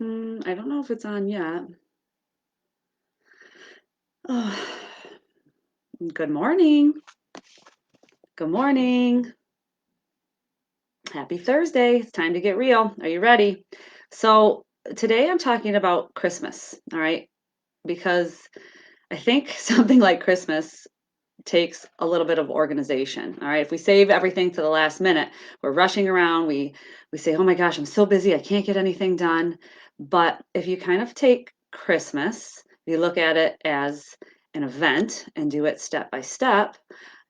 I don't know if it's on yet. Oh, good morning. Good morning. Happy Thursday. It's time to get real. Are you ready? So, today I'm talking about Christmas, all right? Because I think something like Christmas takes a little bit of organization, all right? If we save everything to the last minute, we're rushing around, we say, "Oh my gosh, I'm so busy, I can't get anything done." But if you kind of take Christmas, you look at it as an event and do it step by step,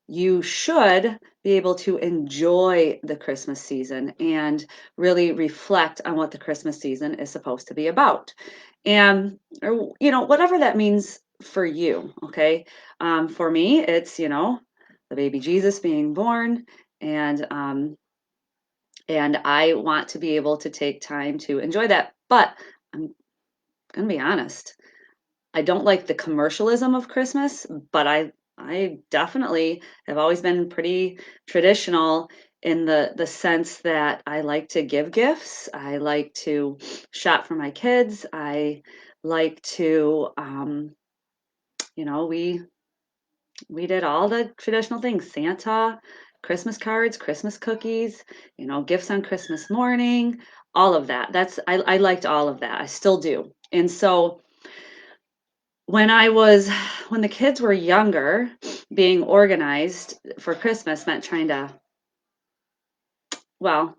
you should be able to enjoy the Christmas season and really reflect on what the Christmas season is supposed to be about. And, or, whatever that means for you, okay? For me, it's, the baby Jesus being born, and and I want to be able to take time to enjoy that. But I'm gonna be honest, I don't like the commercialism of Christmas, but I definitely have always been pretty traditional in the sense that I like to give gifts. I like to shop for my kids. I like to we did all the traditional things: Santa, Christmas cards, Christmas cookies, gifts on Christmas morning, all of that. I liked all of that. I still do. And so when I was when the kids were younger, being organized for Christmas meant trying to, well,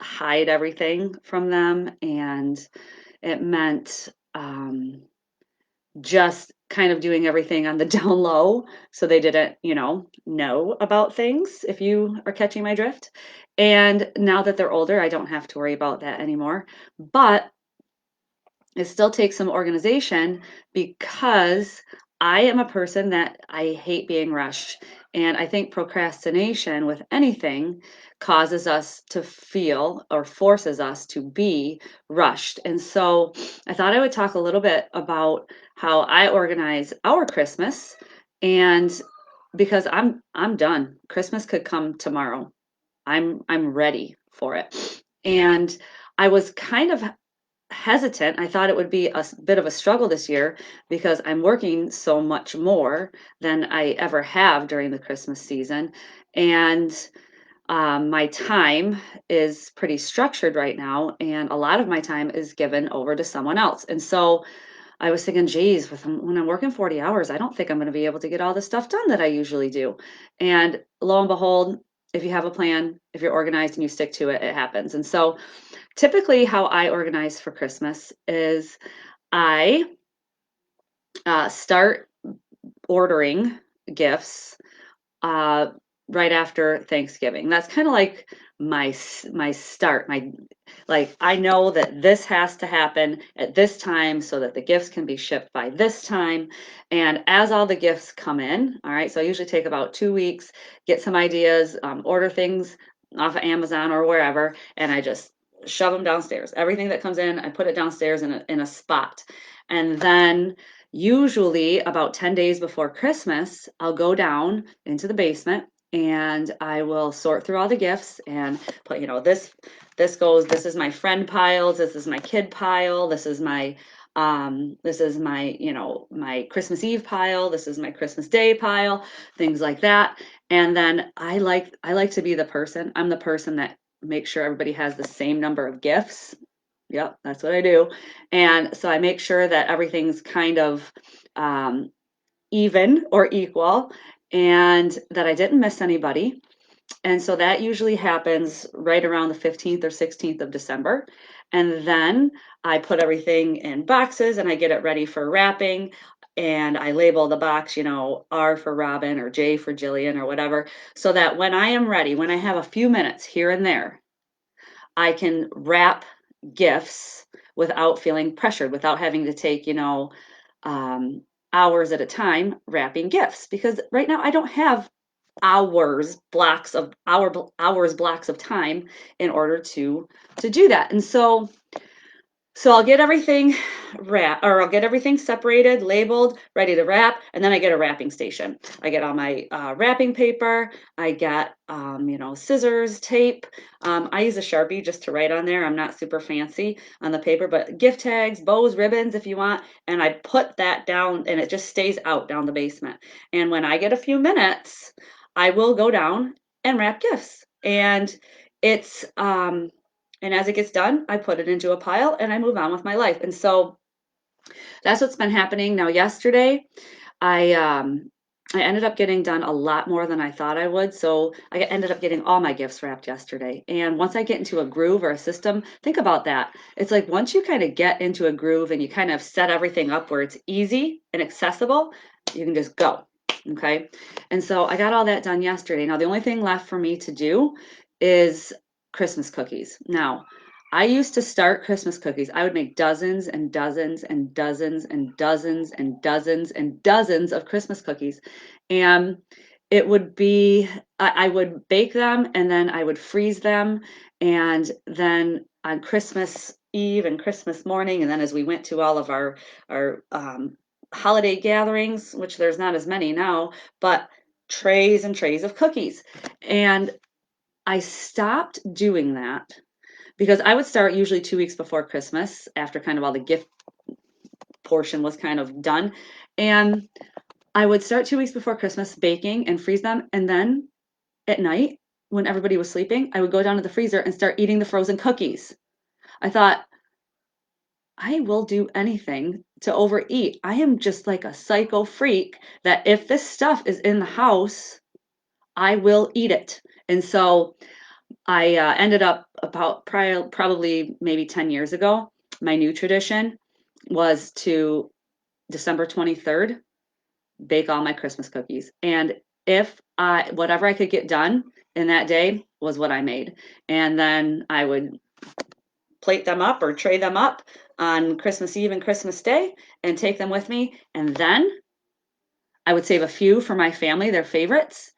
hide everything from them, and it meant just kind of doing everything on the down low so they didn't, know about things, if you are catching my drift. And now that they're older, I don't have to worry about that anymore. But it still takes some organization because I am a person that I hate being rushed. And I think procrastination with anything causes us to feel or forces us to be rushed. And so I thought I would talk a little bit about how I organize our Christmas, and because I'm done. Christmas could come tomorrow. I'm ready for it. And I was kind of hesitant. I thought it would be a bit of a struggle this year because I'm working so much more than I ever have during the Christmas season. And my time is pretty structured right now, and a lot of my time is given over to someone else. And so I was thinking, geez, when I'm working 40 hours, I don't think I'm going to be able to get all the stuff done that I usually do. And lo and behold, if you have a plan, if you're organized and you stick to it, it happens. And so typically, how I organize for Christmas is I start ordering gifts uh, right after Thanksgiving. That's kind of like my start. My like I know that this has to happen at this time so that the gifts can be shipped by this time. And as all the gifts come in, all right. So I usually take about 2 weeks, get some ideas, order things off of Amazon or wherever, and I just shove them downstairs. Everything that comes in, I put it downstairs in a spot, and then usually about 10 days before Christmas, I'll go down into the basement and I will sort through all the gifts and put, this is my friend piles, this is my kid pile, this is my, my Christmas Eve pile, this is my Christmas Day pile, things like that. And then I like to be the person. I'm the person that makes sure everybody has the same number of gifts. Yep, that's what I do. And so I make sure that everything's kind of um, even or equal, and that I didn't miss anybody. And so that usually happens right around the 15th or 16th of December. And then I put everything in boxes and I get it ready for wrapping. And I label the box, R for Robin or J for Jillian or whatever, so that when I am ready, when I have a few minutes here and there, I can wrap gifts without feeling pressured, without having to take, um, hours at a time wrapping gifts. Because right now I don't have hours blocks of time in order to do that. And so So I'll get everything wrap or I'll get everything separated, labeled, ready to wrap, and then I get a wrapping station. I get all my wrapping paper. I get scissors, tape. I use a Sharpie just to write on there. I'm not super fancy on the paper, but gift tags, bows, ribbons if you want, and I put that down and it just stays out down the basement. And when I get a few minutes, I will go down and wrap gifts. It's and as it gets done, I put it into a pile and I move on with my life. And so that's what's been happening. Now, yesterday, I um, I ended up getting done a lot more than I thought I would. So I ended up getting all my gifts wrapped yesterday. And once I get into a groove or a system, think about that. It's like once you kind of get into a groove and you kind of set everything up where it's easy and accessible, you can just go. Okay. And so I got all that done yesterday. Now, the only thing left for me to do is Christmas cookies. Now, I used to start Christmas cookies. I would make dozens and dozens and dozens and dozens and dozens and dozens of Christmas cookies. And it would be, I would bake them and then I would freeze them. And then on Christmas Eve and Christmas morning, and then as we went to all of our holiday gatherings, which there's not as many now, but trays and trays of cookies. And I stopped doing that because I would start usually 2 weeks before Christmas after kind of all the gift portion was kind of done. And I would start 2 weeks before Christmas baking and freeze them. And then at night, when everybody was sleeping, I would go down to the freezer and start eating the frozen cookies. I thought, I will do anything to overeat. I am just like a psycho freak that if this stuff is in the house, I will eat it. And so I ended up about probably maybe 10 years ago. My new tradition was to December 23rd bake all my Christmas cookies. And if whatever I could get done in that day was what I made. And then I would plate them up or tray them up on Christmas Eve and Christmas Day and take them with me. And then I would save a few for my family, their favorites,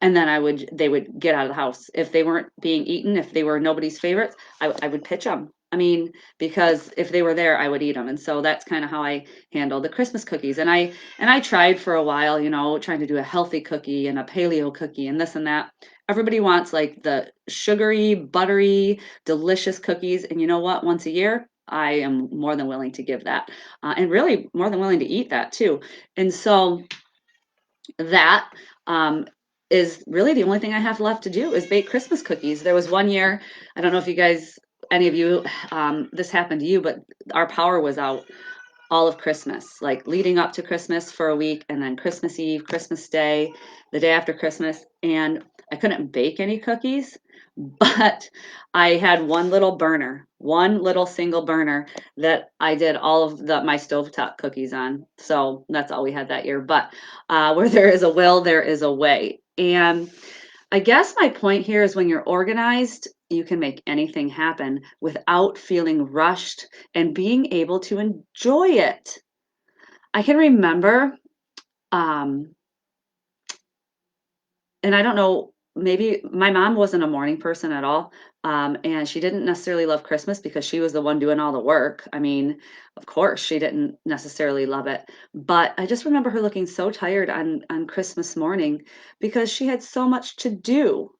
and then they would get out of the house if they weren't being eaten, if they were nobody's favorites. I would pitch them. I mean, because if they were there, I would eat them. And so that's kind of how I handle the Christmas cookies. And I tried for a while, trying to do a healthy cookie and a paleo cookie and this and that. Everybody wants like the sugary, buttery, delicious cookies. And you know what? Once a year, I am more than willing to give that, and really more than willing to eat that too. And so that um, is really the only thing I have left to do is bake Christmas cookies. There was one year, I don't know if you guys, any of you, this happened to you, but our power was out all of Christmas, like leading up to Christmas for a week, and then Christmas Eve, Christmas Day, the day after Christmas, and I couldn't bake any cookies, but I had one little burner, one little single burner that I did all of my stovetop cookies on. So that's all we had that year. But where there is a will, there is a way. And I guess my point here is when you're organized, you can make anything happen without feeling rushed and being able to enjoy it. I can remember, um, and I don't know, maybe my mom wasn't a morning person at all. And she didn't necessarily love Christmas because she was the one doing all the work. I mean, of course, she didn't necessarily love it. But I just remember her looking so tired on Christmas morning because she had so much to do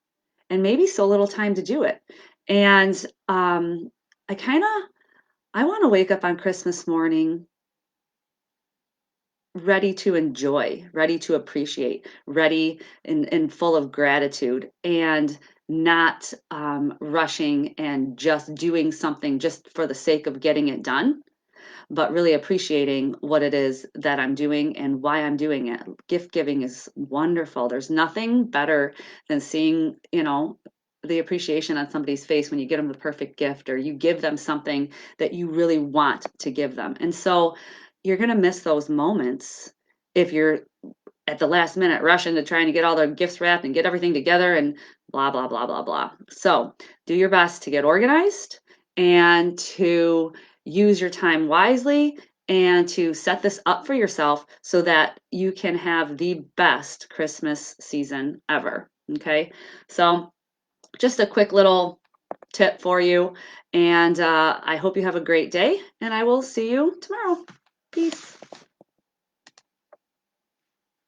and maybe so little time to do it. And I kind of I want to wake up on Christmas morning ready to enjoy, ready to appreciate, ready and full of gratitude, and not rushing and just doing something just for the sake of getting it done, but really appreciating what it is that I'm doing and why I'm doing it. Gift giving is wonderful. There's nothing better than seeing, the appreciation on somebody's face when you get them the perfect gift or you give them something that you really want to give them. And so you're going to miss those moments if you're at the last minute rushing to trying to get all the gifts wrapped and get everything together and blah, blah, blah, blah, blah. So do your best to get organized and to use your time wisely and to set this up for yourself so that you can have the best Christmas season ever. Okay. So just a quick little tip for you. And I hope you have a great day, and I will see you tomorrow. Peace.